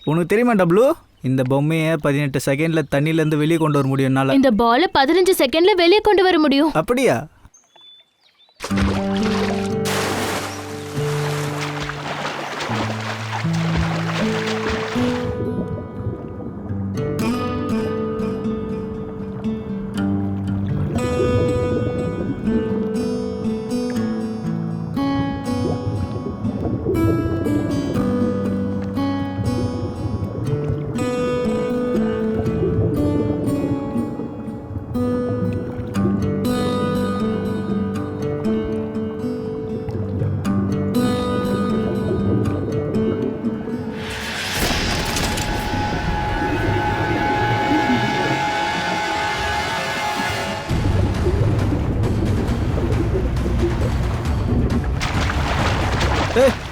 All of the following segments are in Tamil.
உனக்கு தெரியுமா டப்ளு, இந்த பொம்மையை 18 செகண்டில் தண்ணியிலேருந்து வெளியே கொண்டு வர முடியும் என்னால். இந்த பாலை 15 செகண்ட்ல வெளியே கொண்டு வர முடியும். அப்படியா?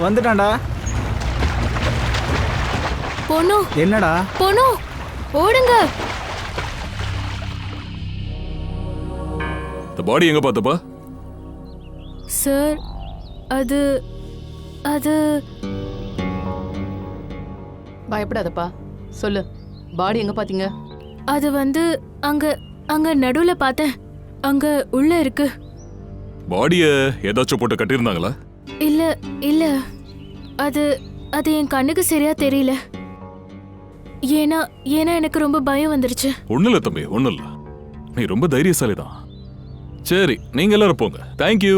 வந்துட்டான்டா. பொண்ணு என்னடா? பொண்ணு ஓடுங்க. இந்த பாடி எங்க பார்த்தப்பா? சார் அது அது பயப்படாதப்பா, சொல்லு. பாடி எங்க பாத்தீங்க? அது வந்து அங்க அங்க நடுவுல பார்த்தேன். அங்க உள்ள இருக்கு. பாடிய ஏதாச்சும் போட்டு கட்டியிருந்தாங்களா? இல்ல இல்ல, அது அது என் கண்ணுக்கு சரியா தெரியல. ஏன்னா ஏன்னா எனக்கு ரொம்ப பயம் வந்துருச்சு. ஒண்ணு இல்ல தம்பி, ஒண்ணு இல்ல. நீ ரொம்ப தைரியசாலி தான். சரி, நீங்க எல்லாரும் போங்க. தேங்க்யூ.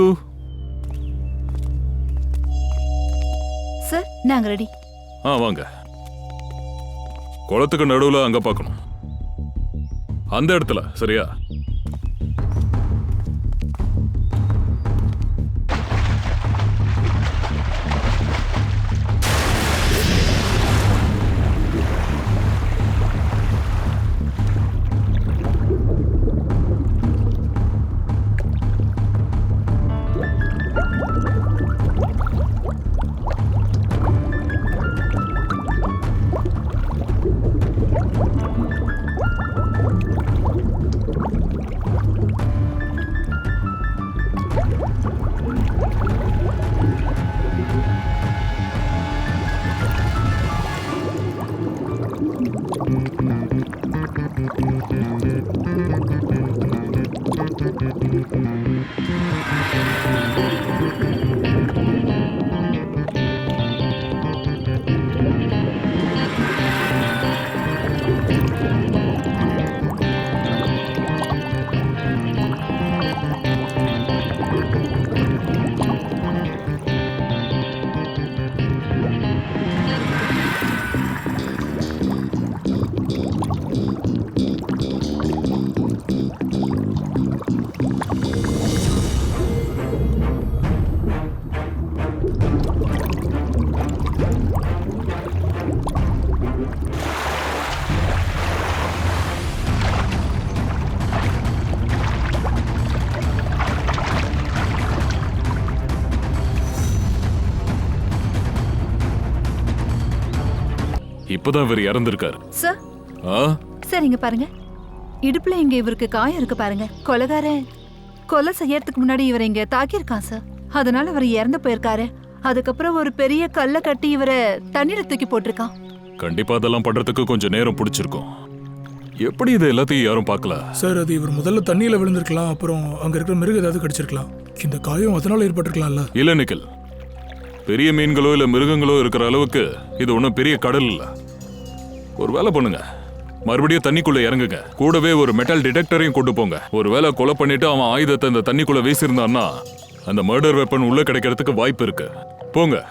சார், நாங்க ரெடி. வாங்க. குளத்துக்கு நடுவுல அங்க பார்க்கணும், அந்த இடத்துல. சரியா? இப்பதான் இவர் இறந்திருக்காரு. சார், சார் இங்க பாருங்க. இடுப்புல இங்க இவருக்கு காயம் இருக்கு பாருங்க. கொலைகாரன் கொலை செய்யறதுக்கு முன்னாடி இவரை இங்க தாக்கியிருக்கான் சார். அதனால அவர் இறந்து போயிருக்காரு. அதுக்கப்புறம் ஒரு பெரிய கல்லை கட்டி இவரை தண்ணீர தூக்கி போட்டிருக்கான். கண்டிப்பா அதெல்லாம் பண்றதுக்கு கொஞ்சம் நேரம் பிடிச்சிருக்கும். எப்படி இது எல்லாத்தையும் யாரும் பார்க்கல? சார், அது இவர் முதல்ல தண்ணியில விழுந்திருக்கலாம். அப்புறம் அங்க இருக்கிற மிருகம் ஏதாவது கடிச்சிருக்கலாம். இந்த காயம் அதனால ஏற்பட்டிருக்கலாம்ல. இல்ல நிக்கில், பெரிய மீன்களோ இல்ல மிருகங்களோ இருக்கிற அளவுக்கு இது ஒன்றும் பெரிய கடல் இல்ல. ஒரு வேலை பண்ணுங்க, மறுபடியும் தண்ணிக்குள்ள இறங்குங்க. கூடவே ஒரு மெட்டல் டிடெக்டரையும் கொண்டு போங்க. ஒரு வேலை கொலை பண்ணிட்டு அவன் ஆயுதத்தை இந்த தண்ணிக்குள்ள வீசியிருந்தான்னா அந்த மர்டர் வெப்பன் உள்ள கிடைக்கிறதுக்கு வாய்ப்பு இருக்கு. போங்க.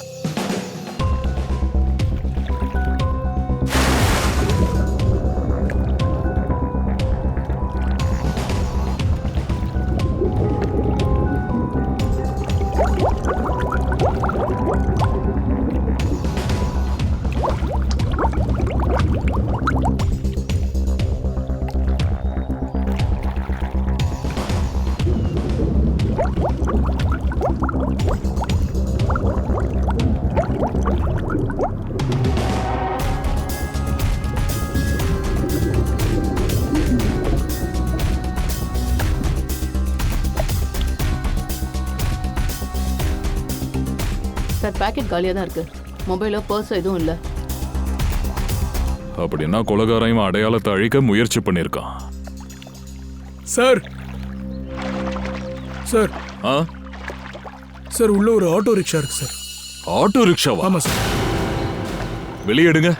சார், பேக்கெட் காலியாக தான் இருக்கு. மொபைலோ பர்ஸோ எதுவும் இல்லை. அப்படின்னா கொலைகாரையும் அடையாளத்தை அழிக்க முயற்சி பண்ணியிருக்கான். சார் சார் ஆ சார் உள்ள ஒரு ஆட்டோ ரிக்ஷா இருக்கு சார். ஆட்டோ ரிக்ஷாவா? ஆமா சார். வெளியேடுங்க.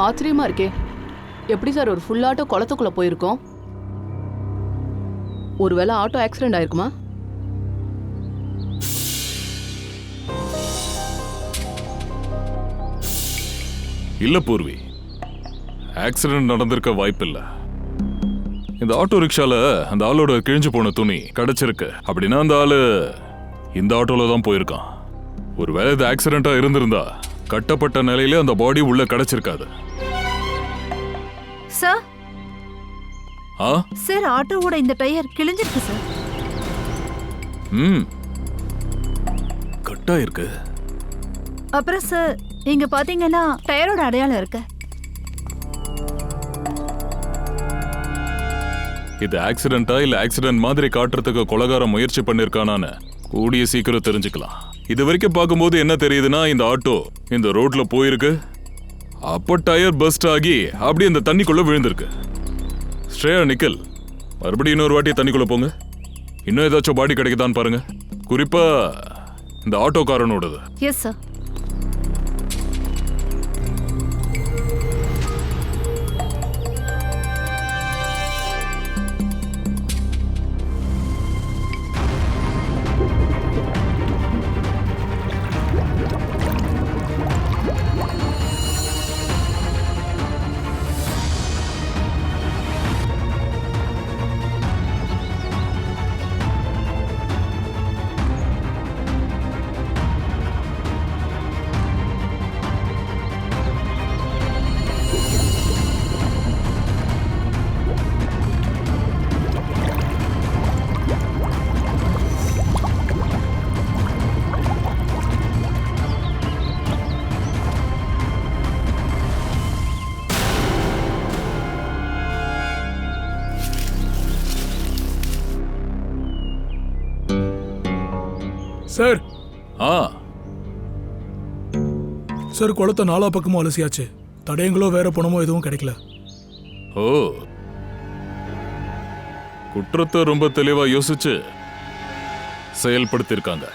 ஆச்சரியமா இருக்கே, எப்படி சார் ஒரு ஃபுல் ஆட்டோ குளத்துக்குள்ள போயிருக்கோம்? ஒருவேளை ஆட்டோ ஆக்சிடென்ட் ஆயிருக்குமா? இல்ல பூர்வி, ஆக்சிடென்ட் நடந்திருக்க வாய்ப்பில்ல. இந்த ஆட்டோ ரிக்ஷால அந்த ஆளோட கிழிஞ்சு போன துணி கிடைச்சிருக்கு. அப்படின்னா அந்த ஆளு இந்த ஆட்டோல தான் போயிருக்கான். ஒருவேளை இது ஆக்சிடென்டா இருந்திருந்தா கட்டப்பட்ட நிலையில அந்த பாடி உள்ள கிடைச்சிருக்காது. சார் ஆ சார் ஆட்டோவோட இந்த டயர் கிழிஞ்சிருக்கு சார். கட்டா இருக்கு. அப்புறம் சார் இங்க பாத்தீங்கன்னா டயரோட அடையாளம் இருக்கு. இது ஆக்சிடென்டா இல்ல ஆக்சிடென்ட் மாதிரி காட்டுறதுக்கு கொலைகாரம் முயற்சி பண்ணிருக்கானான்னு கூடிய சீக்கிரம் தெரிஞ்சுக்கலாம். இது வரைக்கும் பார்க்கும்போது என்ன தெரியுதுன்னா, இந்த ஆட்டோ இந்த ரோட்ல போயிருக்கு, அப்போ டயர் பஸ்ட் ஆகி அப்படியே இந்த தண்ணிக்குள்ள விழுந்திருக்கு. ஸ்ரேயா, நிக்கல், மறுபடியும் இன்னொரு வாட்டி தண்ணிக்குள்ள போங்க. இன்னும் ஏதாச்சும் பாடி கிடைக்குதான்னு பாருங்க, குறிப்பா இந்த ஆட்டோக்காரனோடது. Yes sir. சார் சார் குளத்தை நாலா பக்கமும் அலசியாச்சு. தடயங்களோ வேற பணமோ எதுவும் கிடைக்கல. ஓ, குற்றத்தை ரொம்ப தெளிவா யோசிச்சு செயல்படுத்திருக்காங்க.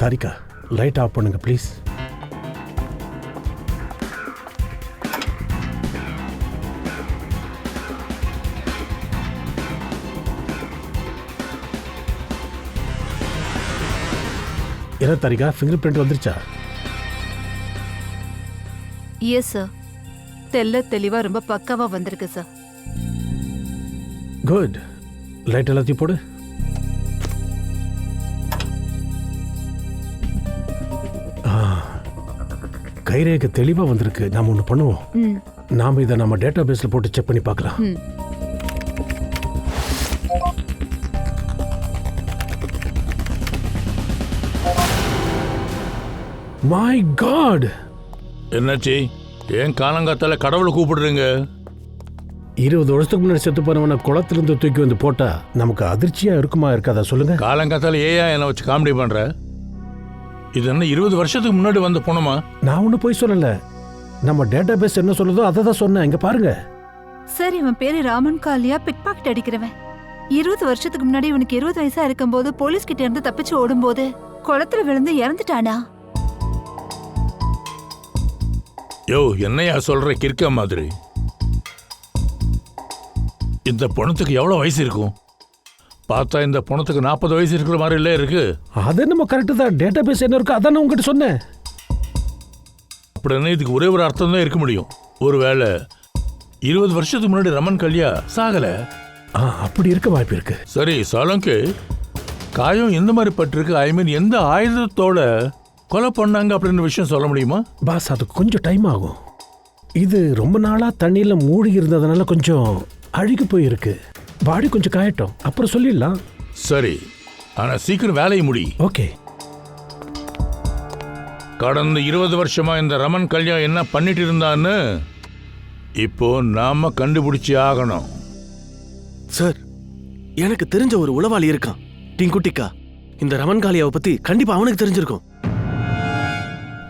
தாரிகா, லைட் ஆஃப் பண்ணுங்க ப்ளீஸ். என்ன தாரிகா, ஃபிங்கர் பிரிண்ட் வந்துருச்சா? எஸ் சார், தெளிவா ரொம்ப பக்காவா வந்திருக்கு சார். குட். லைட் எல்லாத்தையும் போடு. கைரேகை தெளிவா வந்திருக்கு. நாம ஒண்ணு பண்ணுவோம். நாம இதை நம்ம டேட்டா பேஸ்ல போட்டு செக் பண்ணி பார்க்கலாம். மை காட், என்னாச்சு? ஏன் காலங்காத்தால கடவுளை கூப்பிடுறீங்க? 20 வருஷத்துக்கு முன்னாடி செத்து போனவனை குளத்திலிருந்து தூக்கி வந்து போட்டா நமக்கு அதிர்ச்சியா இருக்குமா இருக்காதா சொல்லுங்க? காலங்காத்தால ஏன் என்னை வச்சு காமெடி பண்ற? இது என்ன 20 வருஷத்துக்கு முன்னாடி வந்த பொண்ணுமா? நான் ஒன்றும் போய் சொல்லல. நம்ம டேட்டா பேஸ் என்ன சொல்லுதோ அதை தான் சொன்னேன். இங்க பாருங்க. சார், இவன் பேரு ராமன் காலியா, பிக் பாக்கெட் அடிக்கிறவன். 20 வருஷத்துக்கு முன்னாடி இவனுக்கு 20 வயசா இருக்கும்போது போலீஸ் கிட்ட இருந்து தப்பிச்சு ஓடும்போது குளத்துல விழுந்து இறந்துட்டானா? யோ, என்னையா சொல்ற கிறுக்க மாதிரி? இந்த பொணத்துக்கு எவ்வளவு வயசு இருக்கும்? பார்த்தா இந்த பொணத்துக்கு 40 வயசு இருக்கிற மாதிரி இல்ல இருக்கு. அது நம்ம கரெக்டு தான். டேட்டா பேஸ் என்ன இருக்கோ அதான் நான் உங்ககிட்ட சொன்னேன். அப்படின்னா இதுக்கு ஒரே ஒரு அர்த்தம் தான் இருக்க முடியும். ஒருவேளை 20 வருஷத்துக்கு முன்னாடி ரமன் கல்யா சாகல. அப்படி இருக்க வாய்ப்பு இருக்கு. சரி, சோலங்கு காயம் எந்த மாதிரி பட்டிருக்கு? ஐ மீன், எந்த ஆயுதத்தோட கொலை பண்ணாங்க அப்படின்ற விஷயம் சொல்ல முடியுமா? பாஸ், அது கொஞ்சம் டைம் ஆகும். இது ரொம்ப நாளா தண்ணியில மூழ்கி இருந்ததுனால கொஞ்சம் அழுகி போயிருக்கு. பாடி கொஞ்சம் காயட்டும், அப்புறம் சொல்லிடலாம். சரி, ஆனா சீக்கிரம் வேலையை முடி. ஓகே. கடந்த 20 வருஷமா இந்த ரமன் கல்யா என்ன பண்ணிட்டு இருந்தான்னு இப்போ நாம கண்டுபிடிச்சி ஆகணும். சார், எனக்கு தெரிஞ்ச ஒரு உளவாளி இருக்கான், டிங்குட்டிக்கா. இந்த ரமன் காளியாவை பத்தி கண்டிப்பா அவனுக்கு தெரிஞ்சிருக்கும்.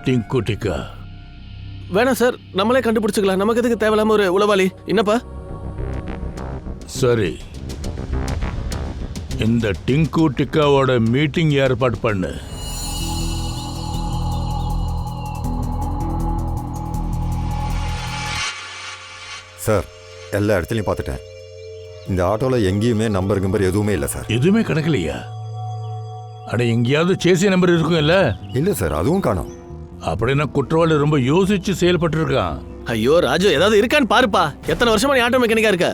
டிங்குட்டிக்கா வேணாம் சார், நம்மளே கண்டுபிடிச்சுக்கலாம். நமக்கு எதுக்கு தேவையில்லாம ஒரு உளவாளி? என்னப்பா? சரி, இந்த டிங்குட்டிக்காவோட மீட்டிங் ஏற்பாடு பண்ணு. சார், எல்லா இடத்துலையும் பார்த்துட்டேன். இந்த ஆட்டோவில் எங்கேயுமே நம்பர் எதுவுமே இல்லை சார். எதுவுமே கிடைக்கலையா? அட, எங்கேயாவது சேசி நம்பர் இருக்கும் இல்ல? இல்லை சார், அதுவும் காணோம். அப்படின்னா குற்றவாளி ரொம்ப யோசிச்சு செயல்பட்டு இருக்கான். ஐயோ ராஜு, ஏதாவது இருக்கான்னு பாருப்பா. எத்தனை வருஷமா நீ ஆட்டோ மெக்கானிக்கா இருக்க?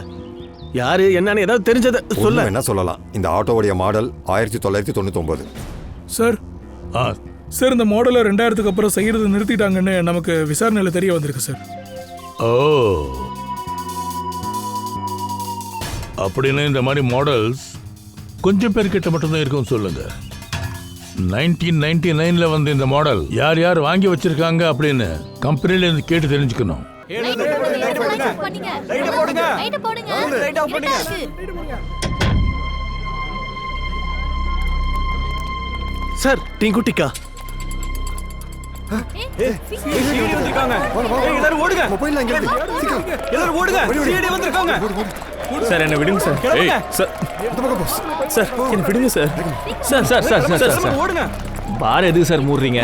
யாரு என்னன்னு ஏதாவது தெரிஞ்சதை சொல்ல. என்ன சொல்லலாம்? இந்த ஆட்டோவுடைய மாடல் 1999. சார் ஆ, சார், இந்த மாடலை 2000க்கு அப்புறம் செய்யறது நிறுத்திட்டாங்கன்னு நமக்கு விசாரணையில் தெரிய வந்திருக்கு சார். ஓ, அப்படின்னு இந்த மாதிரி மாடல்ஸ் கொஞ்சம் பேர்கிட்ட மட்டும்தான் இருக்கும். சொல்லுங்க, 1999ல வந்து இந்த மாடல் யார் யார் வாங்கி வச்சிருக்காங்க அப்படின்னு கம்பெனில இருந்து கேட்டு தெரிஞ்சுக்கணும். சார், டிங்குட்டிக்கா சார், என்ன விடுங்க சார். சார், என்ன விடுங்க sir. Sir sir sir sir sir ஓடுங்க. பார் எதுக்கு சார் மூடுறீங்க?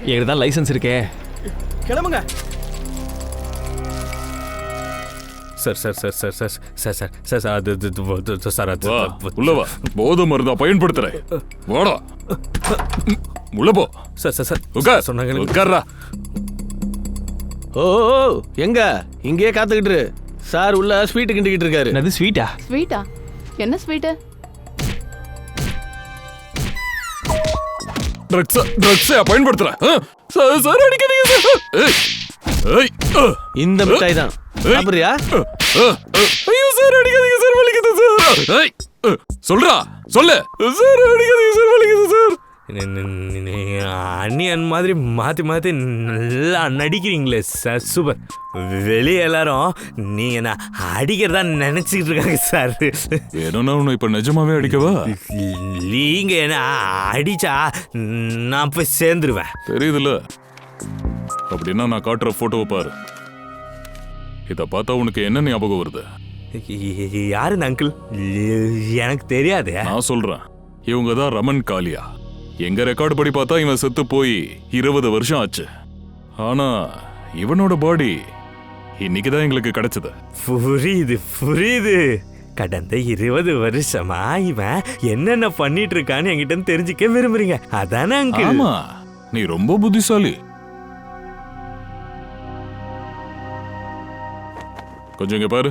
எங்களுக்கு தான் லைசன்ஸ் இருக்கே. கிளம்புங்க. Sir sir sir sir sir sir sir sir sir அது சார் அது வா, உள்ள வா. போதை மருந்தா பயன்படுத்துறேன். வாடா, உள்ள போ. சார் சார் சார் உட்கார். சொன்னாங்க. உட்கார்றா. ஓ, எங்க இங்கேயே காத்துக்கிட்டு இரு. சார் உள்ள ஸ்வீட் கிண்டிக்கிட்டு இருக்காரு. அது ஸ்வீட்டா? ஸ்வீட்டா? என்ன ஸ்வீட்டு? ட்ரக்ஸை பயன்படுத்துறேன். சார் சார், அடிக்காதீங்க சார். ஏய், ஏய், இந்த மிட்டாய் தான் சாப்பிடுறியா? ஐயோ சார், அடிக்காதீங்க சார், வலிக்குது சார். ஏய், சொல்றா, சொல்லு. சார், அடிக்காதீங்க சார், வலிக்குது சார். அண்ணியன் மாதிரி மாற்றி மாற்றி நல்லா நடிக்கிறீங்களே சார், சூப்பர். வெளியே எல்லாரும் நீங்கள் நான் அடிக்கிறதா நினச்சிக்கிட்டு இருக்காங்க சார். வேணும்னா உன்னை இப்போ நிஜமாவே அடிக்கவா? நீங்கள் என்ன அடித்தா நான் போய் சேர்ந்துருவேன். தெரியுதுல்ல? அப்படின்னா நான் காட்டுற ஃபோட்டோவை பாரு. இதை பார்த்தா உனக்கு என்ன ஞாபகம் வருது? யாரு இந்த அங்கிள்? எனக்கு தெரியாது. நான் சொல்றேன், இவங்க தான் ரமன் காளியா. எங்க ரெக்கார்டு படி பார்த்தா இவன் செத்து போய் 20 வருஷம் ஆச்சு. ஆனா இவனோட பாடி இன்னைக்குதான் எங்களுக்கு கிடைச்சது. புரியுது புரியுது. கடந்த 20 வருஷமா இவன் என்னென்ன பண்ணிட்டு இருக்கான்னு என்கிட்ட தெரிஞ்சுக்க விரும்புறீங்க, அதானே அங்கிள்? ஆமா, நீ ரொம்ப புத்திசாலி. கொஞ்சம் இங்க பாரு.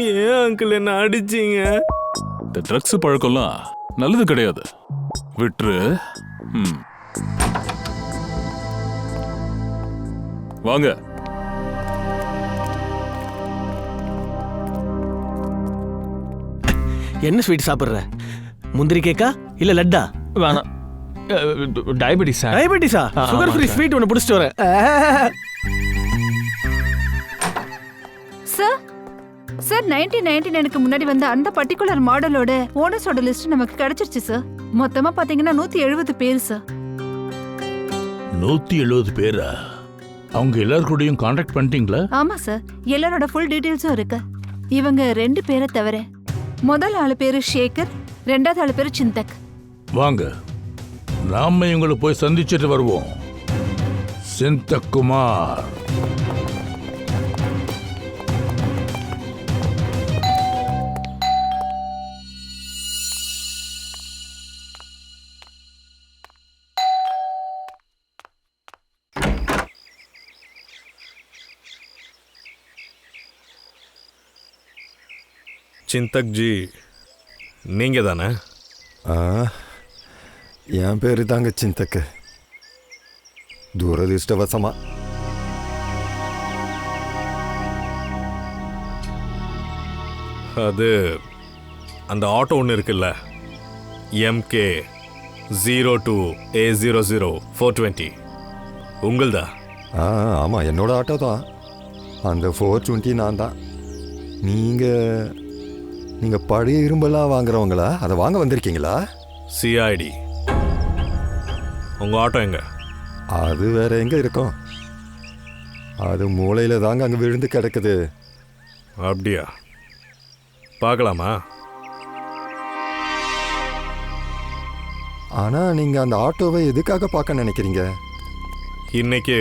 ஏன் அங்கிள் என்ன அடிச்சீங்க? இந்த ட்ரக்ஸ் பழக்கம்லாம் நல்லது கிடையாது, விட்டுரு. வாங்க. என்ன ஸ்வீட் சாப்பிடுற? முந்திரி கேக்கா இல்ல லட்டா? வேணாம், டயபெட்டிஸ் சார். டயபெட்டிஸா? சுகர் ஃப்ரீ ஸ்வீட் ஒன்று பிடிச்சிட்டு வரேன். சார் சார் 1999க்கு முன்னாடி வந்த அந்த பர்டிகுலர் மாடலோட ஓனர்ஸோட லிஸ்ட் நமக்கு கிடைச்சிருச்சு சார். மொத்தமா பாத்தீங்கன்னா 170 பேர் சார். 170 பேரா? அவங்க எல்லாருக்கூடயும் கான்டாக்ட் பண்ணிட்டீங்களா? ஆமா சார், எல்லாரோட ஃபுல் டீடைல்ஸும் இருக்கு. இவங்க 2 பேரை தவிர முதல் ஆளு பேரு சேகர், ரெண்டாவது ஆளு பேரு சிந்தக். வாங்க, நாம இவங்களை போய் சந்திச்சுட்டு வருவோம். சிந்தக் குமார், சிந்தக் ஜி, நீங்க தானே? என் பேரு தாங்க சிந்தக்கு. துரதிருஷ்டவசமா அது அந்த ஆட்டோ ஒன்று இருக்குல்ல, MK02A00420, உங்கள்தா? ஆமாம், என்னோட ஆட்டோ தான். அந்த 420 நான் தான். நீங்கள் பழைய இரும்பெல்லாம் வாங்குறவங்களா? அதை வாங்க வந்திருக்கீங்களா? CID. உங்கள் ஆட்டோ எங்க? அது வேற எங்கே இருக்கும்? அது மூளையில் தாங்க அங்கே விழுந்து கிடக்குது. அப்படியா? பார்க்கலாமா? ஆனால் நீங்கள் அந்த ஆட்டோவை எதுக்காக பார்க்க நினைக்கிறீங்க? இன்னைக்கு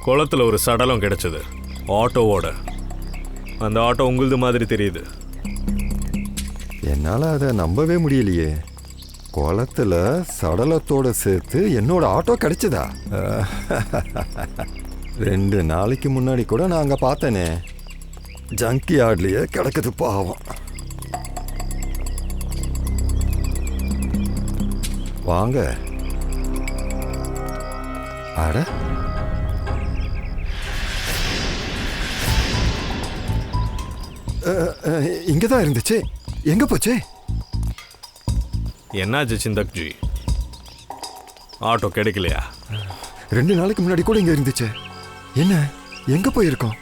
குளத்தில் ஒரு சடலம் கிடைச்சது ஆட்டோவோட. அந்த ஆட்டோ உங்களுது மாதிரி தெரியுது. என்னால் அதை நம்பவே முடியலையே. குளத்தில் சடலத்தோடு சேர்த்து என்னோட ஆட்டோ கிடைச்சதா? 2 நாளைக்கு முன்னாடி கூட நான் அங்கே பார்த்தேனே, ஜங்கி யார்ட்லேயே கிடக்குது பாவம். வாங்க. அட, இங்கே தான் இருந்துச்சு. எங்கே போச்சு? என்னாச்சு சிந்தக் ஜி? ஆட்டோ கிடைக்கலையா? 2 நாளைக்கு முன்னாடி கூட இங்கே இருந்துச்சு. என்ன, எங்கே போயிருக்கோம்?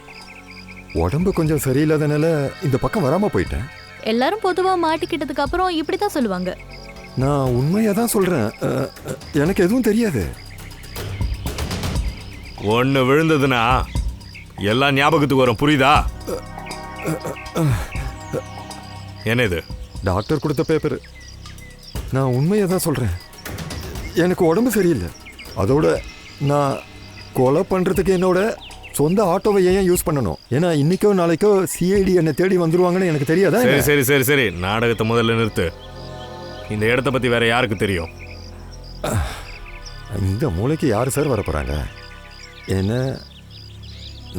உடம்பு கொஞ்சம் சரியில்லாதனால இந்த பக்கம் வராமல் போயிட்டேன். எல்லாரும் பொதுவா மாட்டிக்கிட்டதுக்கு அப்புறம் இப்படித்தான் சொல்லுவாங்க. நான் உண்மையாக தான் சொல்கிறேன். எனக்கு எதுவும் தெரியாது. ஒன்று விழுந்ததுன்னா எல்லாம் ஞாபகத்துக்கு வரும், புரியுதா? என்ன இது? டாக்டர் கொடுத்த பேப்பர். நான் உண்மையாக தான் சொல்கிறேன். எனக்கு உடம்பு சரியில்லை. அதோட நான் கொலை பண்ணுறதுக்கு என்னோட சொந்த ஆட்டோவை ஏன் யூஸ் பண்ணணும்? ஏன்னா இன்னைக்கோ நாளைக்கோ CID என்னை தேடி வந்துருவாங்கன்னு எனக்கு தெரியாதா? சரி சரி சரி சரி, நாடகத்தை முதல்ல நிறுத்து. இந்த இடத்த பற்றி வேற யாருக்கு தெரியும்? இந்த மூளைக்கு யார் சார் வர போகிறாங்க? என்ன,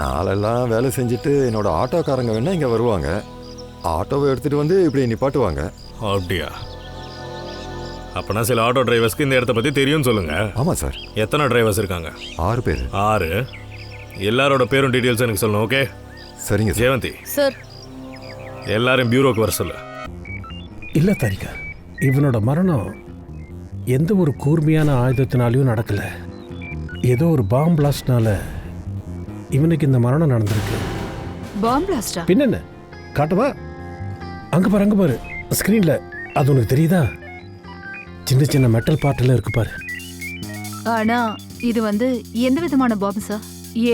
நாளெல்லாம் வேலை செஞ்சுட்டு என்னோட ஆட்டோக்காரங்க வேணா இங்கே வருவாங்க, ஆட்டோவை எடுத்துகிட்டு வந்து இப்படி நிப்பாட்டுவாங்க. அப்படியா? அப்பனா சில ஆட்டோ டிரைவர்ஸ்க்கு இந்த இடத்த பற்றி தெரியும்னு சொல்லுங்க. ஆமாம் சார். எத்தனை டிரைவர்ஸ் இருக்காங்க? 6 பேர். 6. எல்லாரோட பேரும் டீட்டெயில்ஸ் எனக்கு சொல்லணும். ஓகே? சரிங்க ஜெயவந்தி சார், எல்லாரும் பியூரோக்கு வர சொல்லு. இல்லை தாரிகா, இவனோட மரணம் எந்த ஒரு கூர்மையான ஆயுதத்தினாலையும் நடக்கலை. ஏதோ ஒரு பாம் பிளாஸ்ட்னால இவனுக்கு இந்த மரணம் நடந்திருக்கு. பாம் பிளாஸ்டா? பின்னென்ன, காட்டவா? அங்கே பாரு ஸ்க்ரீனில். அது உனக்கு தெரியுதா? சின்ன சின்ன மெட்டல் பார்ட்டில் இருக்கு பாரு. ஆனா இது எந்த விதமான பாம் சார்?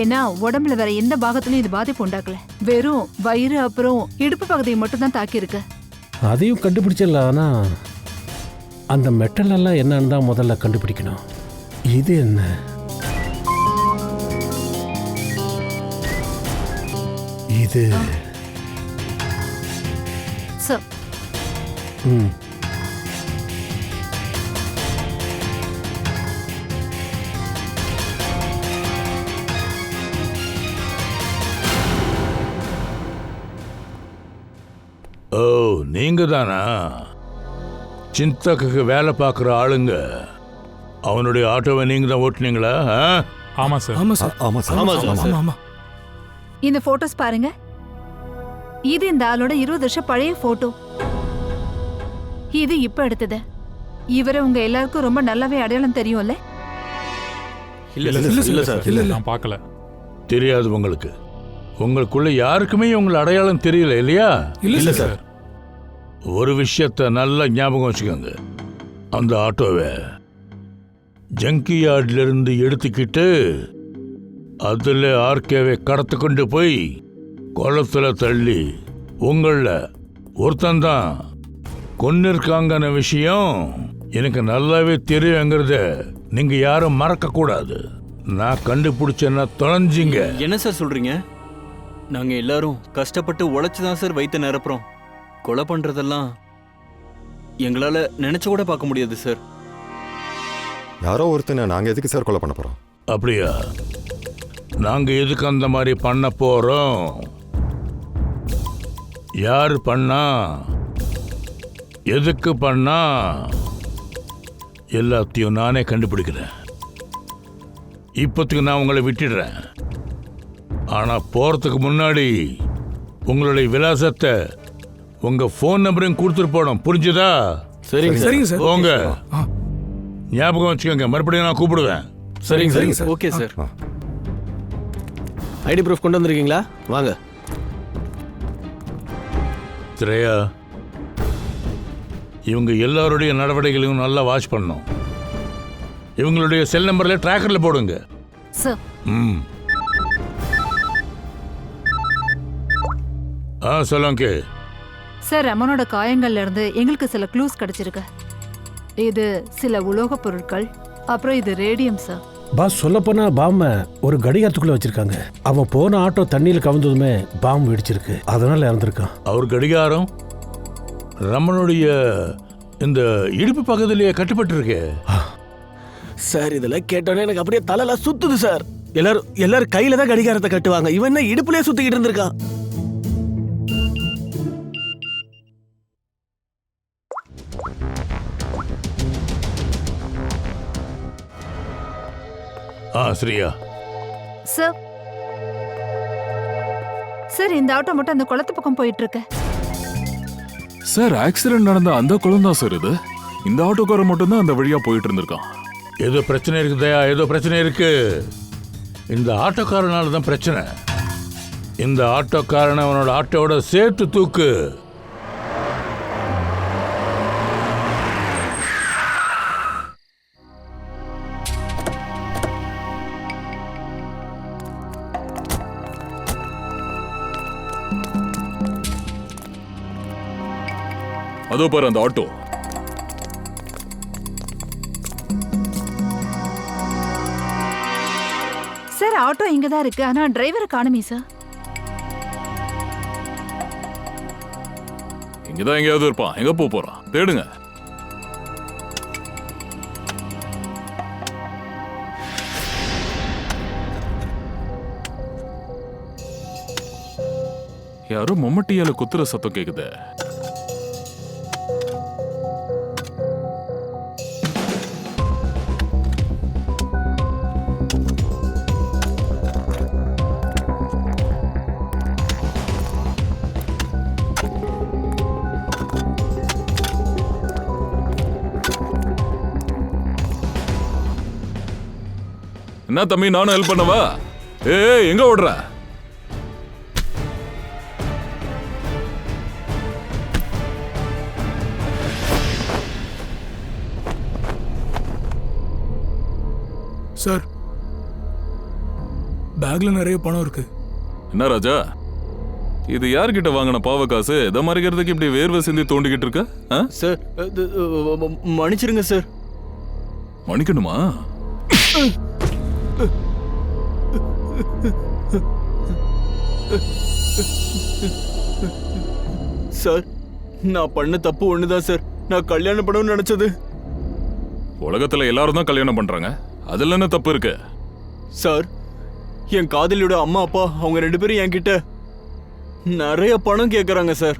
ஏன்னா உடம்புல வேற எந்த பாகத்திலும் இது பாதிப்பு உண்டாக்கல. வெறும் வயிறு அப்புறம் இடுப்பு பகுதியை மட்டும் தான் தாக்கி இருக்கு. அதையும் கண்டுபிடிச்சிடலாம். ஆனால் அந்த மெட்டல் எல்லாம் என்னன்னு தான் முதல்ல கண்டுபிடிக்கணும். இது என்ன? இது சார், ஓ, நீங்க தானா? சிந்தக்கு வேலை பார்க்குற ஆளுங்க. அவனுடைய ஆட்டோவை நீங்க தான் ஓட்டுனீங்களா? ஆமாம் சார். ஆமாம் சார். ஆமாம் சார். ஆமாம் ஆமாம். இந்த போட்டோஸ் பாருங்க. இது இந்த ஆளோட 20 வருஷம் பழைய போட்டோ. இது இப்ப எடுத்தது. இவரை உங்க எல்லாருக்கும் ரொம்ப நல்லாவே அடையாளம் தெரியும்ல? இல்ல சார். நான் பார்க்கல. தெரியாது உங்களுக்கு. உங்களுக்குள்ள யாருக்குமே உங்களை அடையாளம் தெரியல இல்லையா? இல்ல சார். ஒரு விஷயத்த நல்லா ஞாபகம் வச்சுக்கோங்க. அந்த ஆட்டோவை ஜங்கி யார்ட்ல இருந்து எடுத்துக்கிட்டு அதுல ஆர்கேவை கடத்து கொண்டு போய் குளத்துல தள்ளி உங்கள ஒருத்தந்தான் கொன்னிருக்காங்கன்னு விஷயம் எனக்கு நல்லாவே தெரியுங்கிறத நீங்க யாரும் மறக்க கூடாது. நான் கண்டுபிடிச்சேன்னா தொலைஞ்சிங்க. என்ன சார் சொல்றீங்க? நாங்க எல்லாரும் கஷ்டப்பட்டு உழைச்சு தான் சார் வயிற்று நிரப்புறோம். கொலை பண்றதெல்லாம் எங்களால நினைச்சு கூட பார்க்க முடியாது சார். யாரோ ஒருத்தனை நாங்க எதுக்கு சார் கொலை பண்ண போறோம்? அப்படியா? நாங்க எதுக்கு அந்த மாதிரி பண்ண போறோம்? யார் பண்ணா, எதுக்கு பண்ணா, எல்லாத்தையும் நானே கண்டுபிடிக்கிறேன். இப்போத்துக்கு நான் உங்களை விட்டுடுறேன். ஆனா போறதுக்கு முன்னாடி உங்களுடைய விலாசத்தை உங்க போன் நம்பரையும் கொடுத்துட்டு போனோம். புரிஞ்சுதா? சரிங்க சார். போங்க. ஞாபகம் வச்சுக்கோங்க, மறுபடியும் நான் கூப்பிடுவேன். சரிங்க sir. Okay sir. ID proof கொண்டு வந்திருக்கீங்களா? வாங்க. திரையா, இவங்க எல்லாருடைய நடவடிக்கைகளையும் நல்லா வாட்ச் பண்ணணும். இவங்களுடைய செல் நம்பர்ல டிராக்கர்ல போடுங்க. சார், சொல்லுங்க. சார், ரமனோட காயங்கள்ல இருந்து எங்களுக்கு சில க்ளூஸ் கிடைச்சிருக்கு. இது சில உலோகப் பொருட்கள், அப்புறம் இது ரேடியம் சார். பாஸ், சொல்லப்போனா பாம்பை ஒரு கடிகாரத்துக்குள்ள வச்சிருக்காங்க. அவன் போன ஆட்டோ தண்ணியில் கவுந்ததுமே பாம்பு வெடிச்சிருக்கு, அதனால இறந்துருக்கான். அவர் கடிகாரம் ரமனுடைய இந்த இடுப்பு பக்கத்திலேயே கட்டுப்பட்டு இருக்கு சார். இதெல்லாம் கேட்டோன்னே எனக்கு அப்படியே தலையெல்லாம் சுத்துது சார். எல்லாரும் கையில தான் கடிகாரத்தை கட்டுவாங்க. இவன் என்ன இடுப்புலயே சுத்திக்கிட்டு இருந்திருக்கான். ஸ்ரீயா. சார், சார், இந்த ஆட்டோ மட்டும் அந்த குளத்து பக்கம் போயிட்டு இருக்கு. சார், ஆக்சிடென்ட் நடந்த அந்த குளம் தான் சார் இது. இந்த ஆட்டோக்காரர் மட்டும் தான் அந்த வழியா போயிட்டு இருந்திருக்கான். ஏதோ பிரச்சனை இருக்குதா? ஏதோ பிரச்சனை இருக்கு. இந்த ஆட்டோக்காரனால தான் பிரச்சனை. இந்த ஆட்டோக்காரனை அவனோட ஆட்டோவோட சேர்த்து தூக்கு. அதோ பாரு அந்த ஆட்டோ. சார், ஆட்டோ இங்கதான் இருக்கு, ஆனா டிரைவரை காணுமே சார். இங்கதான் எங்கேயாவது இருப்பான். எங்க போறான்? தேடுங்க. யாரோ மம்மட்டியால குத்துற சத்தம் கேக்குது. என்ன தம்பி, நானும் ஹெல்ப் பண்ணவா? ஏய், எங்க ஓடுற? சார், பேக்ல நிறைய பணம் இருக்கு. என்ன ராஜா, இது யார்கிட்ட வாங்கின பாவ காசு? இதை மறைக்கிறதுக்கு இப்படி வேர்வை சிந்தி தோண்டிக்கிட்டு இருக்க? சார், மன்னிச்சிருங்க சார். மன்னிக்கணுமா? சார், நான் பண்ண தப்பு ஒண்ணுதான் சார். நான் கல்யாணம் பண்ணணும்னு நினைச்சது. உலகத்துல எல்லாரும் தான் கல்யாணம் பண்றாங்க, அதுல என்ன தப்பு இருக்கு? சார், என் காதலியோட அம்மா அப்பா அவங்க 2 பேரும் என்கிட்ட நிறைய பணம் கேக்குறாங்க சார்.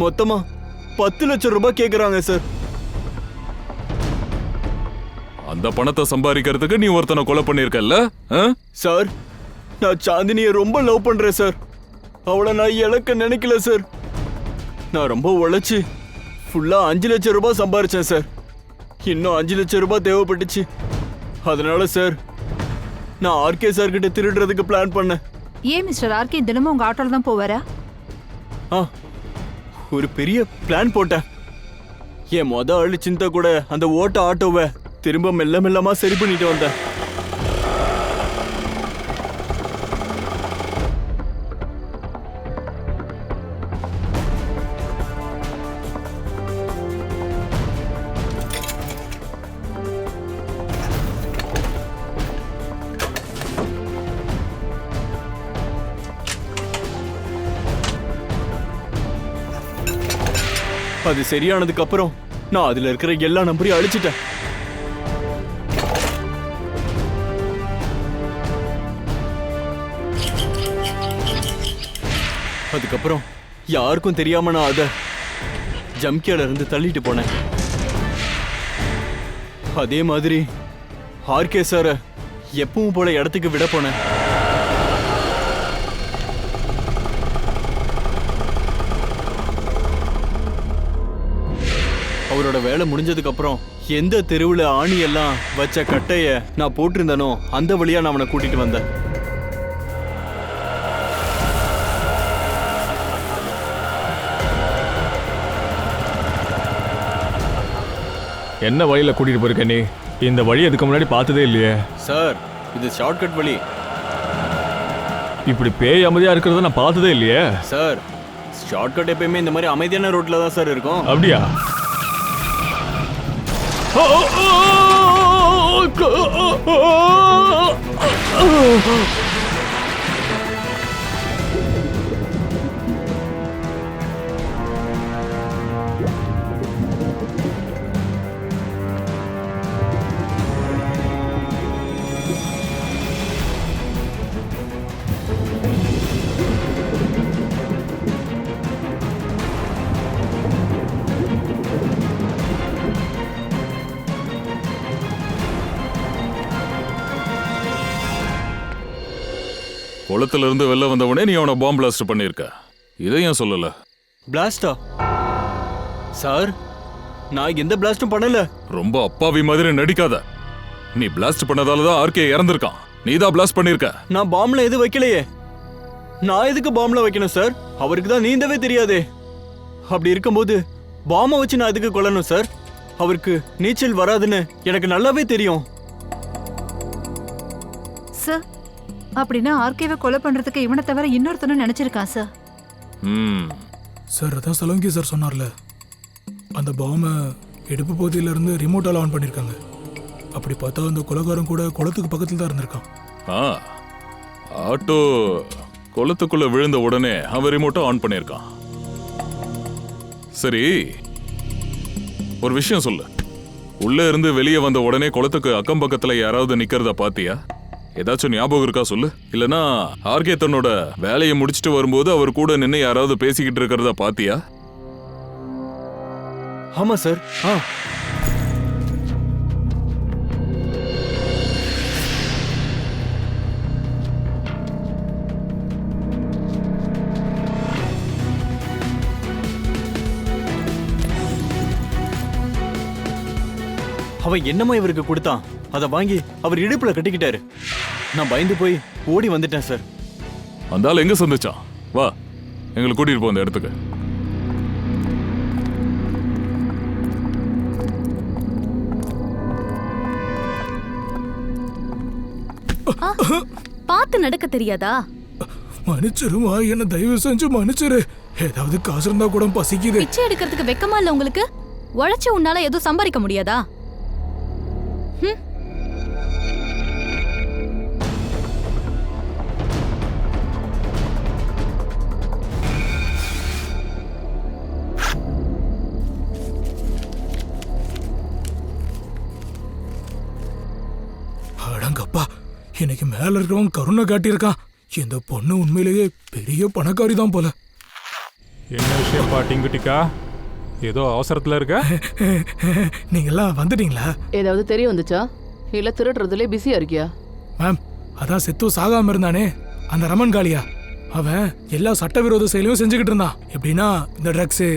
மொத்தமா 10 லட்சம் ரூபாய் கேக்குறாங்க சார். அந்த பணத்தை சம்பாதிக்கிறதுக்கு நீ ஒருத்தனை கொலை பண்ணிருக்கல்ல? சார், நான் சாந்தினியை ரொம்ப லவ் பண்றேன் சார். அவளை நான் இழக்க நினைக்கல சார். நான் ரொம்ப உழைச்சு ஃபுல்லா 5 லட்சம் ரூபாய் சம்பாரிச்சேன் சார். இன்னும் 5 லட்சம் ரூபாய் தேவைப்பட்டுச்சு. அதனால சார் நான் ஆர்கே சார் கிட்ட திருடுறதுக்கு பிளான் பண்ணேன். ஏன் மிஸ்டர் ஆர்கே தினமும் உங்க ஆட்டோல தான் போவாரா? ஆ, ஒரு பெரிய பிளான் போட்டேன். என் ஆளு சிந்தா கூட அந்த ஓட்ட ஆட்டோவை திரும்ப மெல்ல மெல்லமா சரி பண்ணிட்டு வந்தேன். அது சரியானதுக்கு அப்புறம் நான் அதுல இருக்கிற எல்லா நம்பரையும் அழிச்சிட்டேன். அதுக்கப்புறம் யாருக்கும் தெரியாம நான் அத ஜம்கியால இருந்து தள்ளிட்டு போனேன். அதே மாதிரி ஆர்கே சார எப்பவும் போல இடத்துக்கு விட போனேன். அவரோட வேலை முடிஞ்சதுக்கு அப்புறம் எந்த தெருவுல ஆணி எல்லாம் வச்ச கட்டைய நான் போட்டிருந்தனோ அந்த வழியா நான் அவனை கூட்டிட்டு வந்தேன். என்ன வழியில கூட்டிட்டு போயிருக்க நீ? இந்த வழி அதுக்கு முன்னாடி பார்த்ததே இல்லையே. சார், இது ஷார்ட்கட் வழி. இப்படி பேய் அமைதியா இருக்கிறத நான் பார்த்ததே இல்லையே. சார், ஷார்ட்கட் எப்பயுமே இந்த மாதிரி அமைதியான ரோட்ல தான் சார் இருக்கும். அப்படியா? குளத்துல இருந்து வெளில வந்தவனே நீ அவனை பாம்பு பிளாஸ்ட் பண்ணிருக்க. இதை ஏன் சொல்லல? பிளாஸ்டா? சார், நான் எந்த பிளாஸ்டும் பண்ணல. ரொம்ப அப்பாவி மாதிரி நடிக்காத. நீ பிளாஸ்ட் பண்ணதால தான் ஆர்கே இறந்திருக்கான். நீ தான் பிளாஸ்ட் பண்ணிருக்க. நான் பாம்ல எது வைக்கலையே. நான் எதுக்கு பாம்ல வைக்கணும் சார்? அவருக்கு தான் நீந்தவே தெரியாதே. அப்படி இருக்கும்போது பாம்பை வச்சு நான் எதுக்கு கொல்லணும் சார்? அவருக்கு நீச்சல் வராதுன்னு எனக்கு நல்லாவே தெரியும். சார், அப்படின்னா ஆர்கேவை கொலை பண்றதுக்கு இவனை தவிர இன்னொருத்தனும் நினைச்சிருக்கான் சார். சார், அதான் சலங்கி சார் சொன்னார்ல, அந்த பாம்பை இடுப்பு பகுதியில இருந்து ரிமோட்டால் ஆன் பண்ணியிருக்காங்க. அப்படி பார்த்தா அந்த கொலைகாரன் கூட குளத்துக்கு பக்கத்தில் தான் இருந்திருக்கான். ஆட்டோ குளத்துக்குள்ள விழுந்த உடனே அவன் ரிமோட்டை ஆன் பண்ணியிருக்கான். சரி, ஒரு விஷயம் சொல்லு. உள்ள இருந்து வெளியே வந்த உடனே குளத்துக்கு அக்கம் பக்கத்துல யாராவது நிக்கிறத பாத்தியா? ஏதாச்சும் ஞாபகம் இருக்கா சொல்லு. இல்லனா ஆர்கே தன்னோட வேலையை முடிச்சுட்டு வரும்போது அவர் கூட நின்று யாராவது பேசிக்கிட்டு இருக்கிறத பாத்தியா? ஆமா சார். அவன் என்னமா இவருக்கு கொடுத்தான், அதை வாங்கி அவர் இடுப்புல கட்டிக்கிட்டாரு. நான் பயந்து போய் ஓடி வந்துட்டேன் சார். அந்த ஆள் எங்க சந்திச்சான்? வா, எங்களை கூட்டிட்டு போ அந்த இடத்துக்கு. பார்த்து நடக்க தெரியாதா? மன்னிச்சிருமா, என்ன தயவு செஞ்சு மன்னிச்சிரு. ஏதாவது காசு இருந்தா கூட பசிக்குது. பிச்சை எடுக்கிறதுக்கு வெக்கமா இல்ல உங்களுக்கு? உழைச்சு உன்னால எதுவும் சம்பாதிக்க முடியாதா? அடங்கப்பா, இன்னைக்கு மேல இருக்கிறவன் கருணை காட்டியிருக்கான். இந்த பொண்ணு உண்மையிலேயே பெரிய பணக்காரி தான் போல. என்ன விஷயம் பாட்டிங்குட்டிக்கா? ஏதோ அவசரத்துல இருக்க? நீங்கெல்லாம் வந்துட்டீங்களா? ஏதாவது தெரிய வந்துச்சா? இல்ல திருடுறதுல பிஸியா இருக்கியா? மேம், அதான் செத்து சாகாம இருந்தானே அந்த ரமன் காளியா, அவன் எல்லா சட்டவிரோத செயலையும் செஞ்சுக்கிட்டு இருந்தான். எப்படின்னா இந்த ட்ரக்ஸு,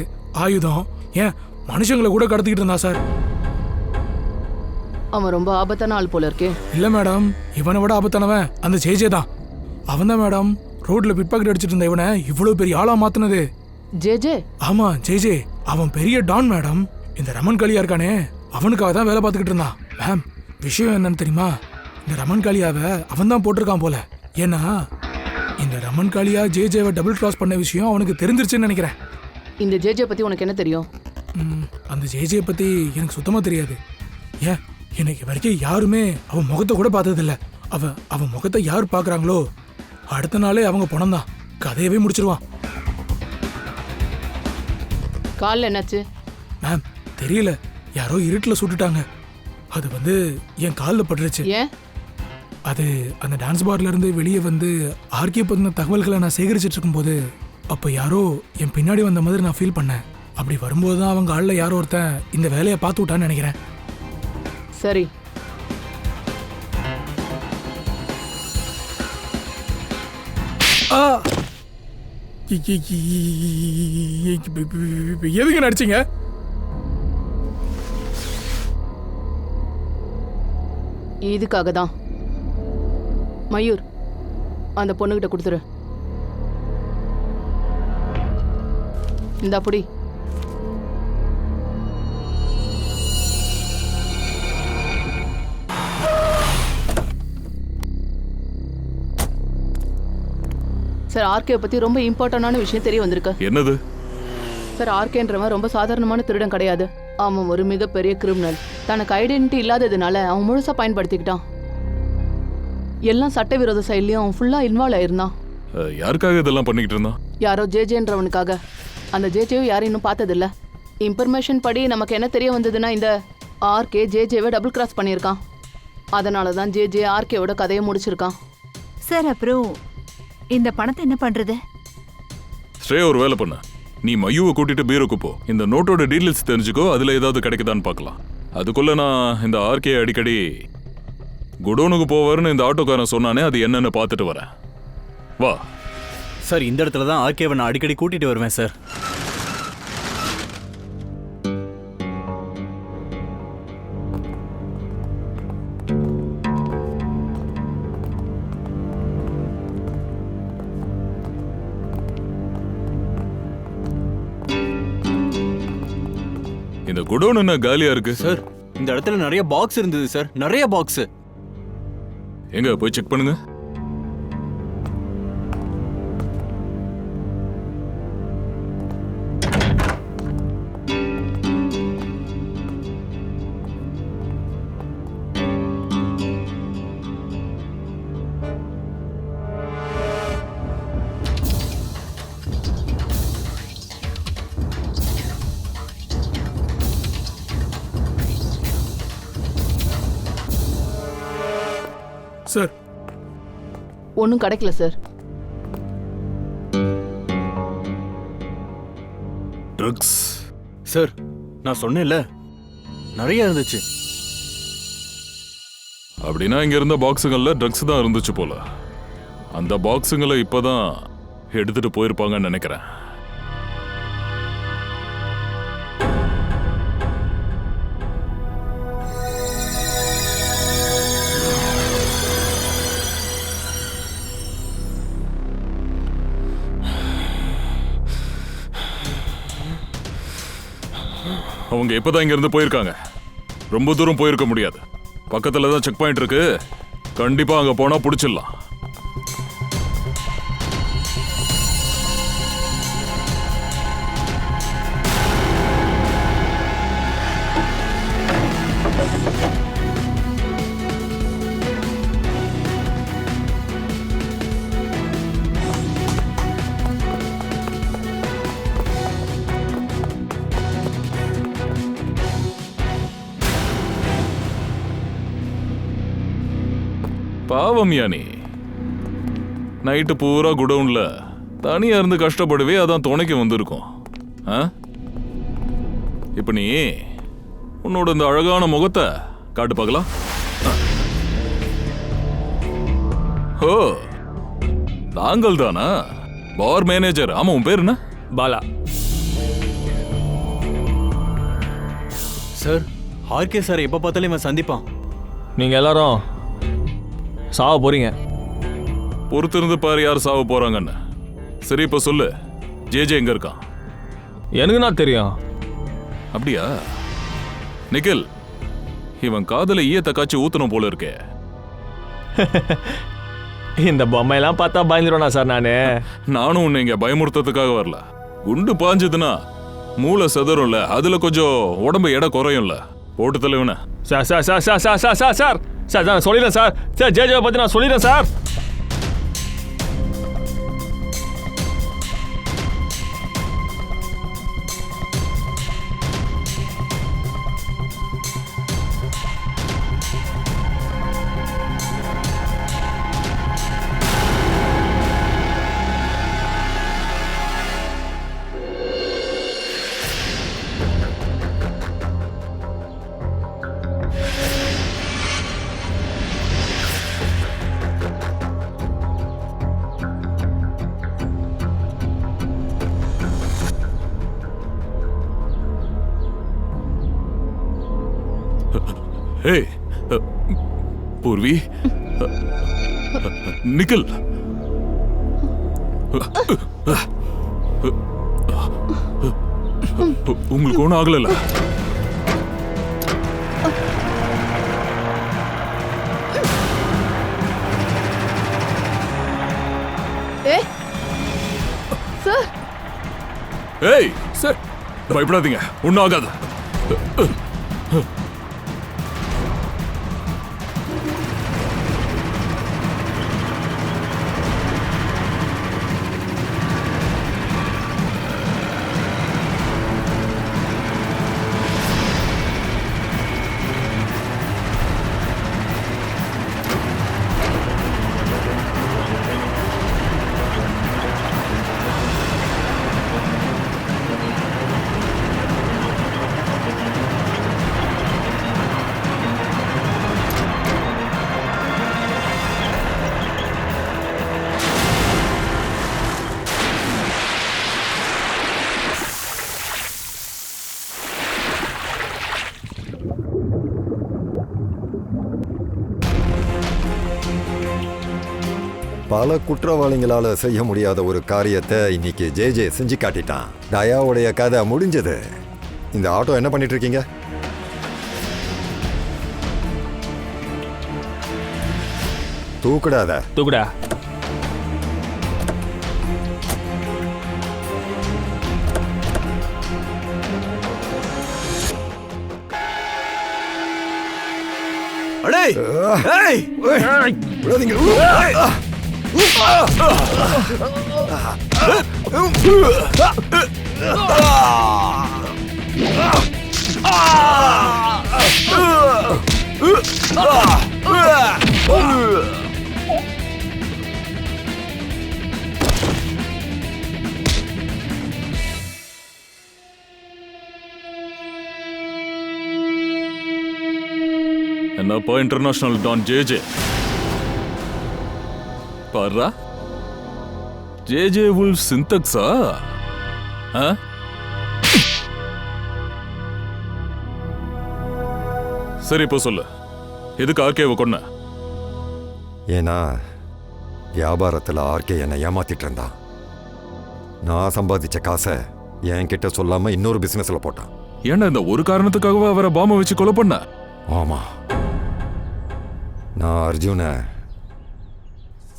ஆயுதம், ஏன் மனுஷங்களை கூட கடத்திக்கிட்டு இருந்தா சார். அவன் ரொம்ப ஆபத்தான ஆள் போல இருக்கே. இல்ல மேடம், இவனை விட ஆபத்தானவன் அந்த ஜேஜே தான். அவன் தான் மேடம் ரோட்ல பிட் பாக்கெட் அடிச்சிட்டு இருந்த இவனை இவ்வளவு பெரிய ஆளா மாத்துனது. ஜேஜே? ஆமா ஜேஜே, அவன் பெரிய டான் மேடம். இந்த ரமன் காளியா இருக்கானே அவனுக்காக தான் வேலை பார்த்துக்கிட்டு இருந்தான். மேம், விஷயம் என்னன்னு தெரியுமா? இந்த ரமன் காளியாவை அவன் தான் போட்டிருக்கான் போல. ஏன்னா இந்த ரமன் காளியா ஜேஜேவை டபுள் கிராஸ் பண்ண விஷயம் அவனுக்கு தெரிஞ்சிருச்சுன்னு நினைக்கிறேன். இந்த ஜேஜே பத்தி உனக்கு என்ன தெரியும்? அந்த ஜேஜே பத்தி எனக்கு சுத்தமா தெரியாது. ஏன், எனக்கு வரைக்கும் யாருமே அவன் முகத்தை கூட பார்த்ததில்ல. அவன் முகத்தை யார் பார்க்குறாங்களோ அடுத்த நாளே அவங்க பணம் தான் கதையவே முடிச்சிருவான். காலில் என்னாச்சு? மேம் தெரியல, யாரோ இருட்டில் சுட்டுட்டாங்க. அது என் காலில் பட்டுருச்சு. ஏன்? அது அந்த டான்ஸ் பார்ல இருந்து வெளியே ஆர்கே பத்தின தகவல்களை நான் சேகரிச்சிட்டு இருக்கும்போது அப்போ யாரோ என் பின்னாடி வந்த மாதிரி நான் ஃபீல் பண்ணேன். அப்படி வரும்போது தான் அவங்க ஆளில் யாரோ ஒருத்தன் இந்த வேலையை பார்த்து விட்டான்னு நினைக்கிறேன். சரி, எதுக்கு நடிச்சீங்க? இதுக்காக தான். மயூர், அந்த பொண்ணுகிட்ட கொடுத்துரு. இந்த அப்படி சார், ஆர்கே பத்தி ரொம்ப இம்பார்ட்டன்டான விஷயம் தெரிய வந்திருக்கு. என்னது? சார், ஆர்கேன்றவன் ரொம்ப சாதாரணமான திருடன் கிடையாது. அவன் ஒரு மிகப்பெரிய கிரிமினல். தனக்கு ஐடென்டிட்டி இல்லாததுனால அவன் முழுசா பயன்படுத்திக்கிட்டான். எல்லாம் சட்டவிரோத செயலையும் அவன் ஃபுல்லா இன்வால்வ் ஆயிருந்தான். யாருக்காக இதெல்லாம் பண்ணிக்கிட்டு இருந்தான்? யாரோ ஜேஜேன்றவனுக்காக. அந்த ஜேஜேவை யாரும் இன்னும் பார்த்ததில்ல. இன்ஃபர்மேஷன் படி நமக்கு என்ன தெரிய வந்ததுன்னா, இந்த ஆர்கே ஜேஜேவை டபுள் கிராஸ் பண்ணியிருக்கான். அதனால தான் ஜேஜே ஆர்கேவோட கதையை முடிச்சிருக்கான். சார், அப்புறம் இந்த பணத்தை என்ன பண்றது? ஸ்ரே, ஒரு வேலை பண்ண. நீ மயூவை கூட்டிட்டு பீரோக்கு போ. இந்த நோட்டோட டீடைல்ஸ் தெரிஞ்சுக்கோ, அதுல ஏதாவது கிடைக்குதான்னு பார்க்கலாம். அதுக்குள்ள நான் இந்த ஆர்கே அடிக்கடி குடோனுக்கு போவாருன்னு இந்த ஆட்டோக்காரன் சொன்னானே, அது என்னன்னு பார்த்துட்டு வரேன். வா சார். இந்த இடத்துல தான் ஆர்கேவை நான் அடிக்கடி கூட்டிட்டு வருவேன் சார். இந்த குடோன் என்ன காலியா இருக்கு? சார், இந்த இடத்துல நிறைய பாக்ஸ் இருந்தது சார், நிறைய பாக்ஸ். எங்க போய் செக் பண்ணுங்க. சார், ஒன்றும் கிடைக்கல சார். ட்ரக்ஸ் சார், நான் சொன்னேன்ல, நிறைய இருந்துச்சு. அப்படின்னா இங்க இருந்த பாக்ஸுங்கள்ல ட்ரக்ஸ் தான் இருந்துச்சு போல. அந்த பாக்ஸுங்களை இப்பதான் எடுத்துட்டு போயிருப்பாங்கன்னு நினைக்கிறேன். அவங்க இப்பதான் இங்க இருந்து போயிருக்காங்க. ரொம்ப தூரம் போயிருக்க முடியாது. பக்கத்துல தான் செக் பாயிண்ட் இருக்கு. கண்டிப்பா அங்க போனா புடிச்சிடலாம். பாவம் யானி, நைட்டு பூரா குடவுன்ல தனியா இருந்து கஷ்டப்படவே அதான் துணைக்கு வந்திருக்கும். இப்ப நீ உன்னோட இந்த அழகான முகத்தை காட்டு பார்க்கலாம். ஓ, தாங்கள் தானா பார் மேனேஜர்? ஆமா, உன் பேர் என்ன? பாலா. சார் ஆர்கே சார் எப்போ பார்த்தாலும் இவன் சந்திப்பான். நீங்க எல்லாரும் சாவ போறீங்க. பொறுத்திருந்து பாரு யார் சாவ போறாங்கன்னு. சரி இப்ப சொல்லு, ஜேஜே எங்க இருக்கான்? எனக்கு நான் தெரியும். அப்படியா? நிக்கில், இவன் காதல ஈயத்தை காய்ச்சி ஊத்தணும் போல இருக்கே. இந்த பொம்மையெல்லாம் பார்த்தா பயந்துருவேனா சார் நானு? நானும் உன்னை இங்க பயமுறுத்ததுக்காக வரல. குண்டு பாஞ்சதுன்னா மூளை செதறும்ல, அதுல கொஞ்சம் உடம்பு எடை குறையும்ல. போட்டு தலைவன. Sir sir sir sir sir sir sir sir sir நான் சொல்லிடுறேன் சார். சார் ஜேஜேவை பத்தி நான் சொல்லிடுறேன் சார். ஏய் பூர்வி, நிக்கில், உங்களுக்கு ஒன்றும் ஆகல? சார் ஏய் சார், பயப்படாதீங்க, ஒன்றும் ஆகாது. பல குற்றவாளிகளால செய்ய முடியாத ஒரு காரியத்தை இன்னைக்கு ஜேஜே செஞ்சு காட்டிட்டான். தயாவுடைய கதை முடிஞ்சது. இந்த ஆட்டோ என்ன பண்ணிட்டு இருக்கீங்க? தூக்குடாத. தூக்குடா. அடே ஏய் விடாதீங்க. என்னப்பா இன்டர்நேஷனல் டான் ஜேஜே? பாரா, ஜேஜே வுல்ஃப் சிந்தக்ஸா? சரி இப்போ சொல்லு, எதுக்கு ஆர்கேவை கொன்ன? ஏன்னா வியாபாரத்தில் ஆர்கே என்னை ஏமாத்திட்டு இருந்தான். நான் சம்பாதிச்ச காசை என்கிட்ட சொல்லாம இன்னொரு பிசினஸ்ல போட்டான். ஏன்னா இந்த ஒரு காரணத்துக்காகவா அவரை பாம்பை வச்சு கொலை பண்ண? ஆமா, நான் அர்ஜுனை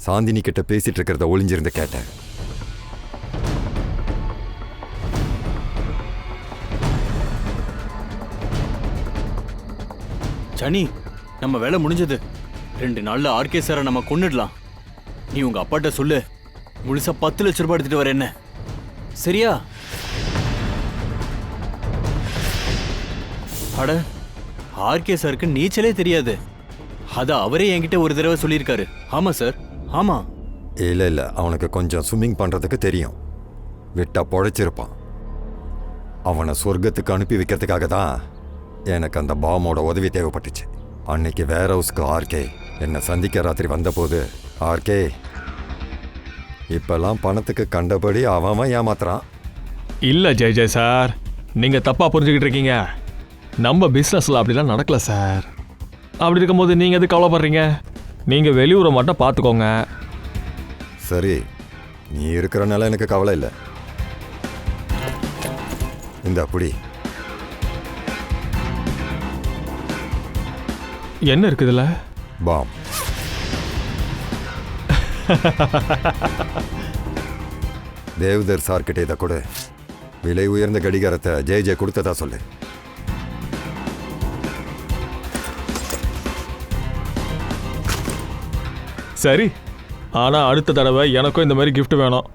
சாந்தினி கிட்ட பேசிட்டு இருக்கிறத ஒளிஞ்சிருந்து கேட்டேன். சனி, நம்ம வேலை முடிஞ்சது. 2 நாள்ல ஆர்கே சாரை நம்ம கொன்னுடலாம். நீ உங்க அப்பாட்ட சொல்லு, முழுசா 10 லட்சம் ரூபாய் எடுத்துட்டு வர என்ன, சரியா? அட, ஆர்கே சாருக்கு நீச்சலே தெரியாது. அத அவரே என்கிட்ட ஒரு தடவை சொல்லியிருக்காரு. ஆமா சார், ஆமா. இல்ல அவனுக்கு கொஞ்சம் ஸ்விம்மிங் பண்றதுக்கு தெரியும். விட்டா பொழைச்சிருப்பான். அவனை சொர்க்கத்துக்கு அனுப்பி வைக்கிறதுக்காக தான் எனக்கு அந்த பாமோட உதவி தேவைப்பட்டுச்சு. அன்னைக்கு வேர் ஹவுஸ்க்கு ஆர்கே என்னை சந்திக்க ராத்திரி வந்தபோது, ஆர்கே இப்பெல்லாம் பணத்துக்கு கண்டபடி அவன் ஏமாத்துறான். இல்ல ஜெய் ஜெய் சார், நீங்க தப்பா புரிஞ்சுக்கிட்டு இருக்கீங்க. நம்ம பிஸ்னஸில் அப்படிலாம் நடக்கல சார். அப்படி இருக்கும்போது நீங்கள் எது கவலைப்படுறீங்க? நீங்கள் வெளியூரை மட்டும் பார்த்துக்கோங்க. சரி, நீ இருக்கிறனால எனக்கு கவலை இல்லை. இந்த அப்படி என்ன இருக்குதுல்ல? பாம். தேவ்தர் சார்கிட்ட இதை கொடு. விலை உயர்ந்த கடிகாரத்தை ஜெய் கொடுத்ததா சொல்லு. சரி, ஆனால் அடுத்த தடவை எனக்கும் இந்த மாதிரி gift வேணும்.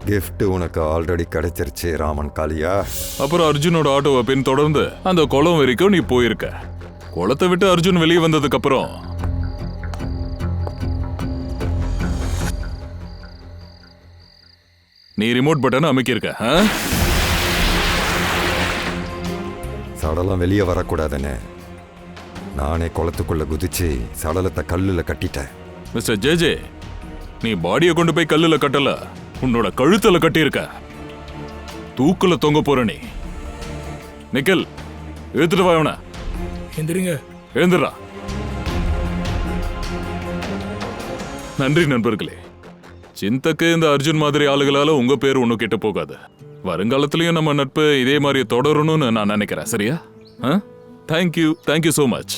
கிஃப்ட் உனக்கு ஆல்ரெடி கிடைச்சிருச்சு ராமன் காளியா. அப்புறம் அர்ஜுனோட ஆட்டோவை பின் தொடர்ந்து அந்த குளம் வரைக்கும் நீ போயிருக்க. குளத்தை விட்டு அர்ஜுன் வெளியே வந்ததுக்கு அப்புறம் நீ ரிமோட் பட்டனை அமைக்கியிருக்க. சடலம் வெளியே வரக்கூடாதுன்னு நானே குளத்துக்குள்ள குதிச்சு சடலத்தை கல்லுல கட்டிட்டேன். மிஸ்டர் ஜே, நீ பாடியை கொண்டு போய் கல்லுல கட்டல, உன்னோட கழுத்துல கட்டியிருக்க. தூக்குல தொங்க போற நீ. நிக்கல், ஏத்துட்டு வா இவனை. எந்திரிங்க. எழுந்துடா. நன்றி நண்பர்களே. சிந்தக்கு இந்த அர்ஜுன் மாதிரி ஆளுகளால உங்க பேர் ஒன்னும் கெட்டு போகாது. வருங்காலத்திலயும் நம்ம நட்பு இதே மாதிரி தொடரணும்னு நான் நினைக்கிறேன். சரியா? Thank you so much.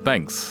தேங்க்ஸ்.